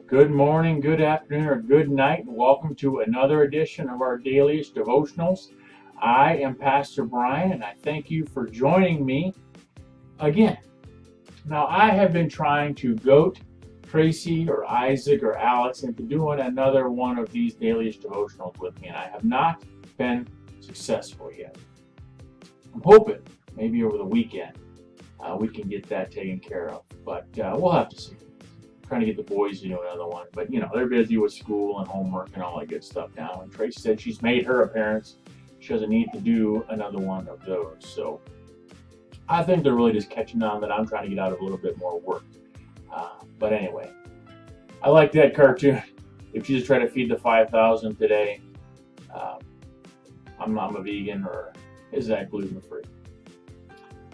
Good morning, good afternoon, or good night, and welcome to another edition of our Dailyish Devotionals. I am Pastor Brian, and I thank you for joining me again. Now, I have been trying to goat Tracy or Isaac or Alex into doing another one of these Dailyish Devotionals with me, and I have not been successful yet. I'm hoping maybe over the weekend we can get that taken care of, but we'll have to see. Trying to get the boys to do another one, but they're busy with school and homework and all that good stuff now. And Tracy said she's made her appearance. She doesn't need to do another one of those. So I think they're really just catching on that I'm trying to get out of a little bit more work. But anyway, I like that cartoon. If you just try to feed the 5,000 today, I'm a vegan, or is that gluten free?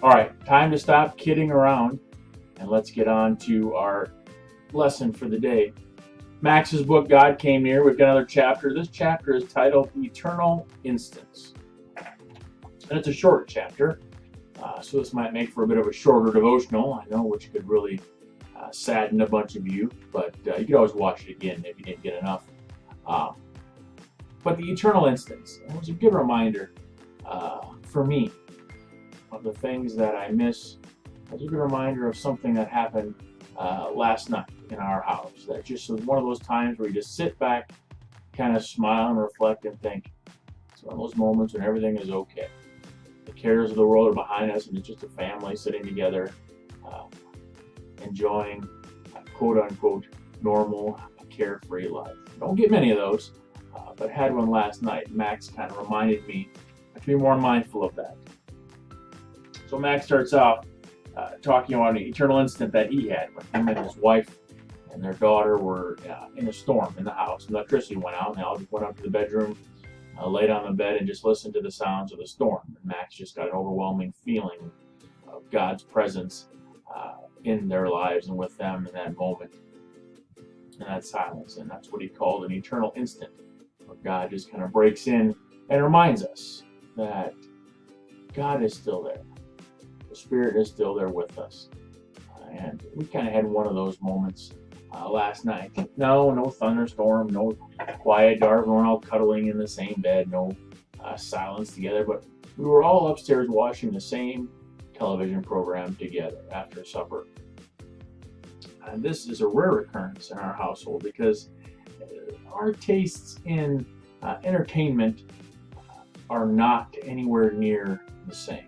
All right, time to stop kidding around and let's get on to our lesson for the day. Max's book, God Came Near. We've got another chapter. This chapter is titled Eternal Instance. And it's a short chapter, so this might make for a bit of a shorter devotional, I know, which could really sadden a bunch of you, but you could always watch it again if you didn't get enough. But the eternal instance, it was a good reminder for me of the things that I miss. It was a good reminder of something that happened last night in our house. That just was one of those times where you just sit back, kind of smile and reflect and think. It's one of those moments when everything is okay. The cares of the world are behind us, and it's just a family sitting together, enjoying quote unquote normal, carefree life. Don't get many of those, but had one last night. Max kind of reminded me to be more mindful of that. So Max starts off talking about an eternal instant that he had when him and his wife and their daughter were in a storm in the house. And electricity went out, and they all just went up to the bedroom, laid on the bed, and just listened to the sounds of the storm. And Max just got an overwhelming feeling of God's presence in their lives and with them in that moment, in that silence. And that's what he called an eternal instant, where God just kind of breaks in and reminds us that God is still there. The Spirit is still there with us. And we kind of had one of those moments last night. No thunderstorm, no quiet, dark, we weren't all cuddling in the same bed, no silence together, but we were all upstairs watching the same television program together after supper. And this is a rare occurrence in our household because our tastes in entertainment are not anywhere near the same.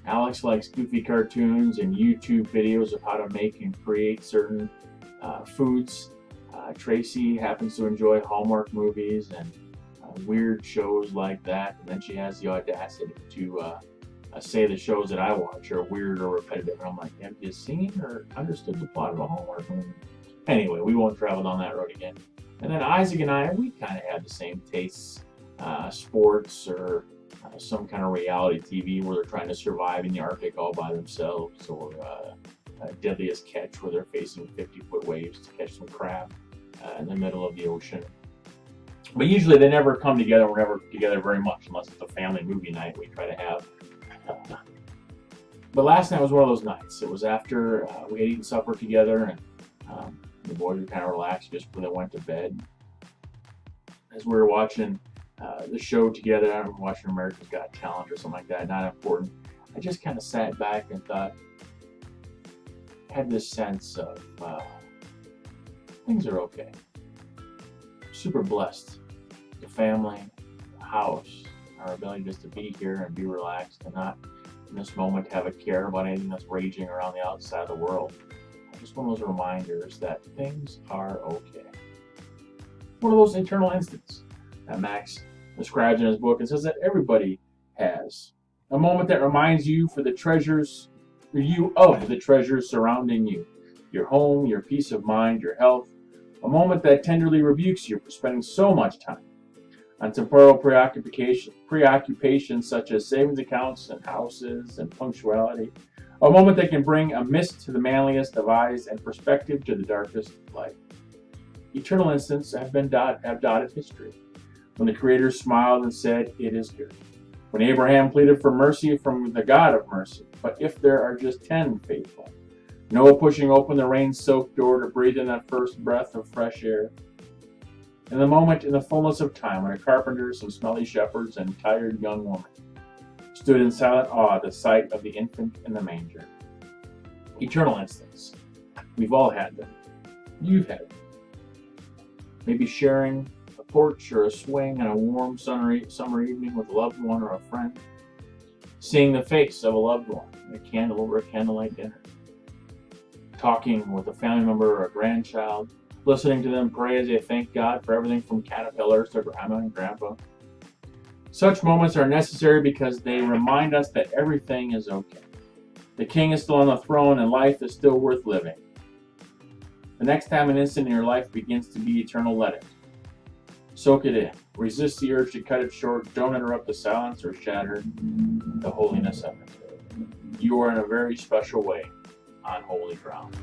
Alex likes goofy cartoons and YouTube videos of how to make and create certain foods. Tracy happens to enjoy Hallmark movies and weird shows like that. And then she has the audacity to say the shows that I watch are weird or repetitive. And I'm like, have you seen or understood the plot of a Hallmark movie? Anyway, we won't travel down that road again. And then Isaac and I, we kind of have the same tastes, sports or some kind of reality TV where they're trying to survive in the Arctic all by themselves, or Deadliest Catch where they're facing 50-foot waves to catch some crab in the middle of the ocean. But usually they never come together. We're never together very much unless it's a family movie night we try to have. But last night was one of those nights. It was after we had eaten supper together, and the boys were kind of relaxed just before they went to bed. As we were watching the show together, I don't know, watching America's Got Talent or something like that, not important. I just kind of sat back and thought, had this sense of things are okay. Super blessed. The family, the house, our ability just to be here and be relaxed and not in this moment have a care about anything that's raging around the outside of the world. Just one of those reminders that things are okay. One of those eternal instants that Max describes in his book and says that everybody has. A moment that reminds you of the treasures surrounding you. Your home, your peace of mind, your health. A moment that tenderly rebukes you for spending so much time on temporal preoccupations such as savings accounts and houses and punctuality. A moment that can bring a mist to the manliest of eyes and perspective to the darkest light. Eternal instants have dotted history. When the Creator smiled and said, "It is good." When Abraham pleaded for mercy from the God of mercy, but if there are just 10 faithful. Noah pushing open the rain-soaked door to breathe in that first breath of fresh air. And the moment in the fullness of time when a carpenter, some smelly shepherds, and tired young woman stood in silent awe at the sight of the infant in the manger. Eternal instincts. We've all had them. You've had them. Maybe sharing a porch or a swing on a warm summer evening with a loved one or a friend. Seeing the face of a loved one in a candle over a candlelight dinner. Talking with a family member or a grandchild. Listening to them pray as they thank God for everything from caterpillars to grandma and grandpa. Such moments are necessary because they remind us that everything is okay. The King is still on the throne and life is still worth living. The next time an instant in your life begins to be eternal, let it. Soak it in. Resist the urge to cut it short. Don't interrupt the silence or shatter the holiness of it. You are in a very special way on holy ground.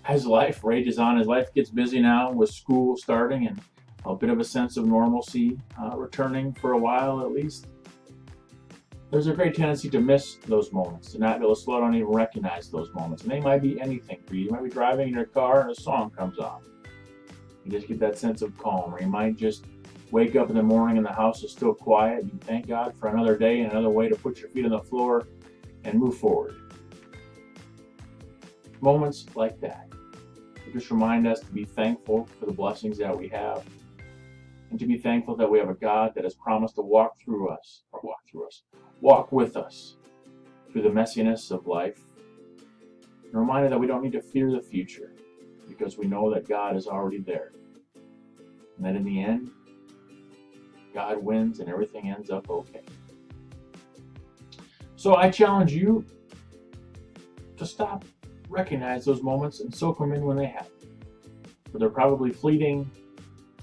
As life rages on, as life gets busy now with school starting and a bit of a sense of normalcy returning for a while at least, there's a great tendency to miss those moments, to not be able to slow down and even recognize those moments. And they might be anything for you. You might be driving in your car and a song comes on. You just get that sense of calm. Or you might just wake up in the morning and the house is still quiet. And you thank God for another day and another way to put your feet on the floor and move forward. Moments like that just remind us to be thankful for the blessings that we have, and to be thankful that we have a God that has promised to walk with us through the messiness of life. And a reminder that we don't need to fear the future because we know that God is already there. And that in the end, God wins and everything ends up okay. So I challenge you to stop, recognize those moments, and soak them in when they happen. But they're probably fleeting,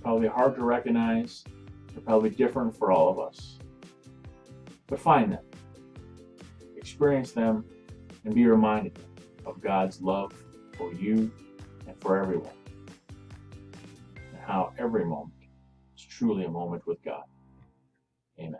probably hard to recognize, they're probably different for all of us. But find them, experience them, and be reminded of God's love for you and for everyone, and how every moment is truly a moment with God. Amen.